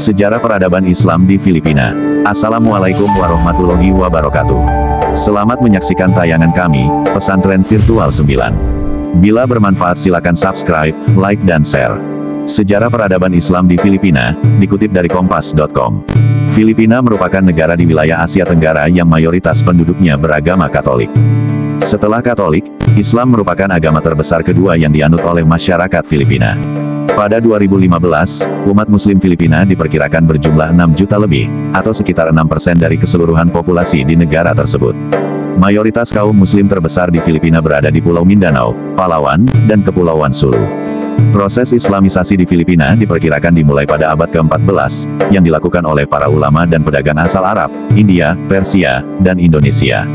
Sejarah peradaban Islam di Filipina. Assalamualaikum warahmatullahi wabarakatuh. Selamat menyaksikan tayangan kami, Pesantren Virtual 9. Bila bermanfaat silakan subscribe, like dan share. Sejarah peradaban Islam di Filipina, dikutip dari Kompas.com. Filipina merupakan negara di wilayah Asia Tenggara yang mayoritas penduduknya beragama Katolik. Setelah Katolik, Islam merupakan agama terbesar kedua yang dianut oleh masyarakat Filipina. Pada 2015, umat Muslim Filipina diperkirakan berjumlah 6 juta lebih, atau sekitar 6% dari keseluruhan populasi di negara tersebut. Mayoritas kaum Muslim terbesar di Filipina berada di Pulau Mindanao, Palawan, dan Kepulauan Sulu. Proses Islamisasi di Filipina diperkirakan dimulai pada abad ke-14, yang dilakukan oleh para ulama dan pedagang asal Arab, India, Persia, dan Indonesia.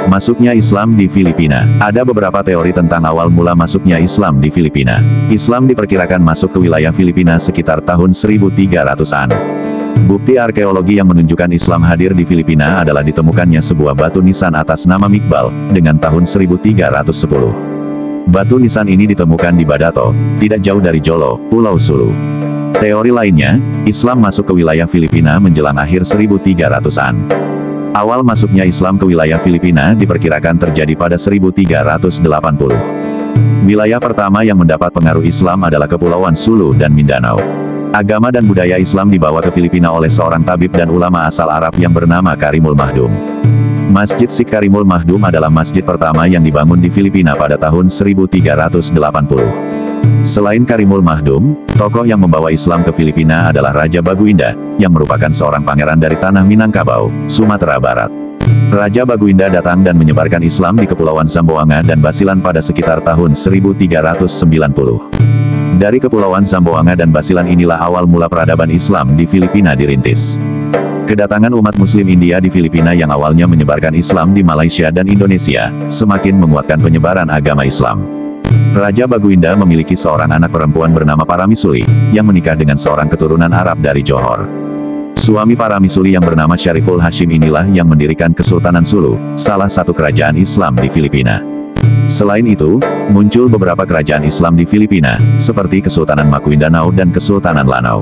Masuknya Islam di Filipina. Ada beberapa teori tentang awal mula masuknya Islam di Filipina. Islam diperkirakan masuk ke wilayah Filipina sekitar tahun 1300-an. Bukti arkeologi yang menunjukkan Islam hadir di Filipina adalah ditemukannya sebuah batu nisan atas nama Mikbal, dengan tahun 1310. Batu nisan ini ditemukan di Badato, tidak jauh dari Jolo, Pulau Sulu. Teori lainnya, Islam masuk ke wilayah Filipina menjelang akhir 1300-an. Awal masuknya Islam ke wilayah Filipina diperkirakan terjadi pada 1380. Wilayah pertama yang mendapat pengaruh Islam adalah Kepulauan Sulu dan Mindanao. Agama dan budaya Islam dibawa ke Filipina oleh seorang tabib dan ulama asal Arab yang bernama Karimul Mahdum. Masjid Syekh Karimul Mahdum adalah masjid pertama yang dibangun di Filipina pada tahun 1380. Selain Karimul Mahdum, tokoh yang membawa Islam ke Filipina adalah Raja Baguinda, yang merupakan seorang pangeran dari tanah Minangkabau, Sumatera Barat. Raja Baguinda datang dan menyebarkan Islam di Kepulauan Zamboanga dan Basilan pada sekitar tahun 1390. Dari Kepulauan Zamboanga dan Basilan inilah awal mula peradaban Islam di Filipina dirintis. Kedatangan umat Muslim India di Filipina yang awalnya menyebarkan Islam di Malaysia dan Indonesia, semakin menguatkan penyebaran agama Islam. Raja Baguinda memiliki seorang anak perempuan bernama Paramisuli, yang menikah dengan seorang keturunan Arab dari Johor. Suami Paramisuli yang bernama Syariful Hashim inilah yang mendirikan Kesultanan Sulu, salah satu kerajaan Islam di Filipina. Selain itu, muncul beberapa kerajaan Islam di Filipina, seperti Kesultanan Maguindanao dan Kesultanan Lanao.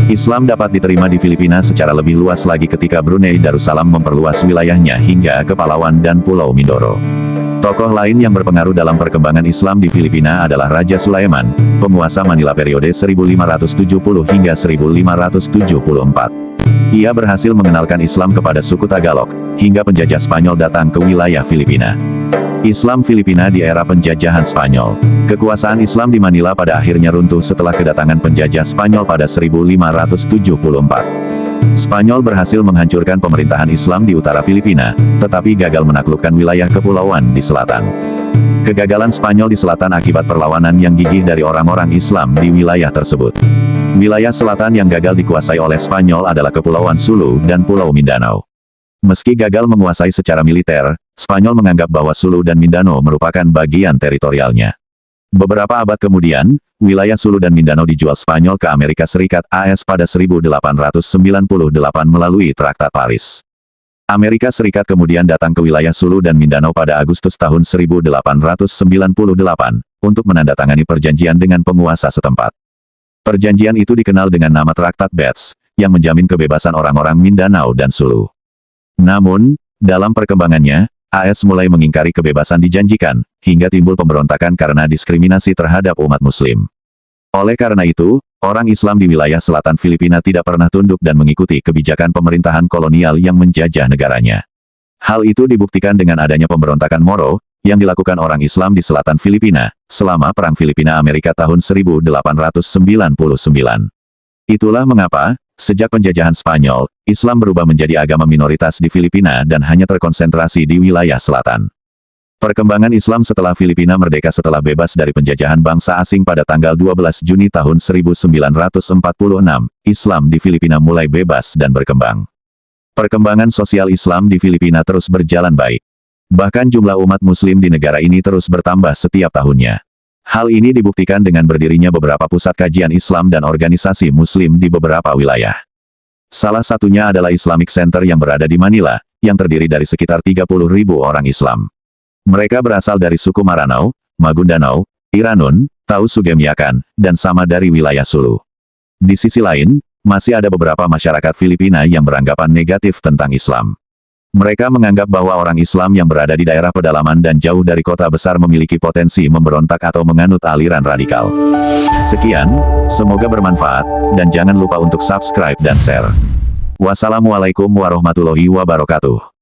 Islam dapat diterima di Filipina secara lebih luas lagi ketika Brunei Darussalam memperluas wilayahnya hingga ke Palawan dan Pulau Mindoro. Tokoh lain yang berpengaruh dalam perkembangan Islam di Filipina adalah Raja Sulaiman, penguasa Manila periode 1570 hingga 1574. Ia berhasil mengenalkan Islam kepada suku Tagalog, hingga penjajah Spanyol datang ke wilayah Filipina. Islam Filipina di era penjajahan Spanyol. Kekuasaan Islam di Manila pada akhirnya runtuh setelah kedatangan penjajah Spanyol pada 1574. Spanyol berhasil menghancurkan pemerintahan Islam di utara Filipina, tetapi gagal menaklukkan wilayah kepulauan di selatan. Kegagalan Spanyol di selatan akibat perlawanan yang gigih dari orang-orang Islam di wilayah tersebut. Wilayah selatan yang gagal dikuasai oleh Spanyol adalah Kepulauan Sulu dan Pulau Mindanao. Meski gagal menguasai secara militer, Spanyol menganggap bahwa Sulu dan Mindanao merupakan bagian teritorialnya. Beberapa abad kemudian, wilayah Sulu dan Mindanao dijual Spanyol ke Amerika Serikat AS pada 1898 melalui Traktat Paris. Amerika Serikat kemudian datang ke wilayah Sulu dan Mindanao pada Agustus tahun 1898, untuk menandatangani perjanjian dengan penguasa setempat. Perjanjian itu dikenal dengan nama Traktat Bates, yang menjamin kebebasan orang-orang Mindanao dan Sulu. Namun, dalam perkembangannya, AS mulai mengingkari kebebasan dijanjikan, hingga timbul pemberontakan karena diskriminasi terhadap umat Muslim. Oleh karena itu, orang Islam di wilayah selatan Filipina tidak pernah tunduk dan mengikuti kebijakan pemerintahan kolonial yang menjajah negaranya. Hal itu dibuktikan dengan adanya pemberontakan Moro, yang dilakukan orang Islam di selatan Filipina, selama Perang Filipina-Amerika tahun 1899. Itulah mengapa, sejak penjajahan Spanyol, Islam berubah menjadi agama minoritas di Filipina dan hanya terkonsentrasi di wilayah selatan. Perkembangan Islam setelah Filipina merdeka setelah bebas dari penjajahan bangsa asing pada tanggal 12 Juni tahun 1946, Islam di Filipina mulai bebas dan berkembang. Perkembangan sosial Islam di Filipina terus berjalan baik. Bahkan jumlah umat Muslim di negara ini terus bertambah setiap tahunnya. Hal ini dibuktikan dengan berdirinya beberapa pusat kajian Islam dan organisasi Muslim di beberapa wilayah. Salah satunya adalah Islamic Center yang berada di Manila, yang terdiri dari sekitar 30.000 orang Islam. Mereka berasal dari suku Maranao, Maguindanao, Iranun, Tausugemiakan, dan sama dari wilayah Sulu. Di sisi lain, masih ada beberapa masyarakat Filipina yang beranggapan negatif tentang Islam. Mereka menganggap bahwa orang Islam yang berada di daerah pedalaman dan jauh dari kota besar memiliki potensi memberontak atau menganut aliran radikal. Sekian, semoga bermanfaat, dan jangan lupa untuk subscribe dan share. Wassalamualaikum warahmatullahi wabarakatuh.